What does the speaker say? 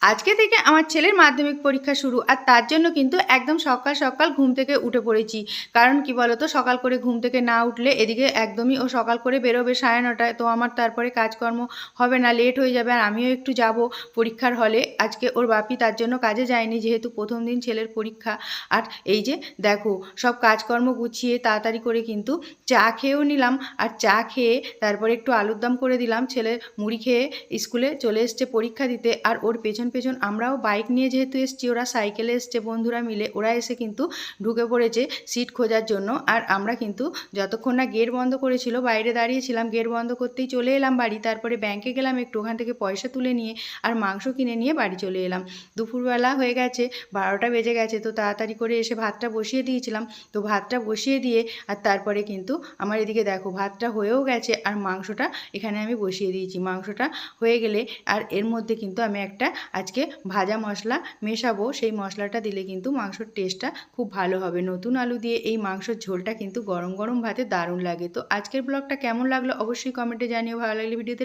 আজকে থেকে আমার ছেলের মাধ্যমিক পরীক্ষা শুরু, আর তার জন্য কিন্তু একদম সকাল সকাল ঘুম থেকে উঠে পড়েছি। কারণ কি বলতো, সকাল করে ঘুম থেকে না উঠলে এদিকে একদমই ও সকাল করে বেরোবে 9:30টায়, তো আমার তারপরে কাজকর্ম হবে না, লেট হয়ে যাবে। আর আমিও একটু যাব পরীক্ষার হলে। আজকে ওর বাপি তার জন্য কাজে যায়নি, যেহেতু প্রথম দিন ছেলের পরীক্ষা। আর এই যে দেখো, সব কাজকর্ম গুছিয়ে তাড়াতাড়ি করে কিন্তু চা খেয়েও নিলাম। আর চা খেয়ে তারপরে একটু আলুর দম করে দিলাম। ছেলে মুড়ি খেয়ে স্কুলে চলে এসছে পরীক্ষা দিতে। আর ওর পেছন পেছন আমরাও বাইক নিয়ে যেহেতু এসছি, ওরা সাইকেলে এসছে বন্ধুরা মিলে, ওরা এসে কিন্তু ঢুকে পড়েছে সিট খোঁজার জন্য। আর আমরা কিন্তু যতক্ষণ না গেট বন্ধ করেছিল বাইরে দাঁড়িয়েছিলাম, গেট বন্ধ করতেই চলে এলাম বাড়ি। তারপরে ব্যাংকে গেলাম একটু, ওখান থেকে পয়সা তুলে নিয়ে আর মাংস কিনে নিয়ে বাড়ি চলে এলাম। দুপুরবেলা হয়ে গেছে, 12টা বেজে গেছে, তো তাড়াতাড়ি করে এসে ভাতটা বসিয়ে দিয়েছিলাম। তো ভাতটা বসিয়ে দিয়ে আর তারপরে কিন্তু আমার এদিকে দেখো ভাতটা হয়েও গেছে, আর মাংসটা এখানে আমি বসিয়ে দিয়েছি। মাংসটা হয়ে গেলে আর এর মধ্যে কিন্তু আমি একটা আজকে ভাজা মশলা মেশাবো। সেই মশলাটা দিলে কিন্তু মাংসর টেস্টটা খুব ভালো হবে। নতুন আলু দিয়ে এই মাংসর ঝোলটা কিন্তু গরম গরম ভাতে দারুণ লাগে। তো আজকের ব্লগটা কেমন লাগলো অবশ্যই কমেন্টে জানিও। ভালো লাগলে ভিডিওতে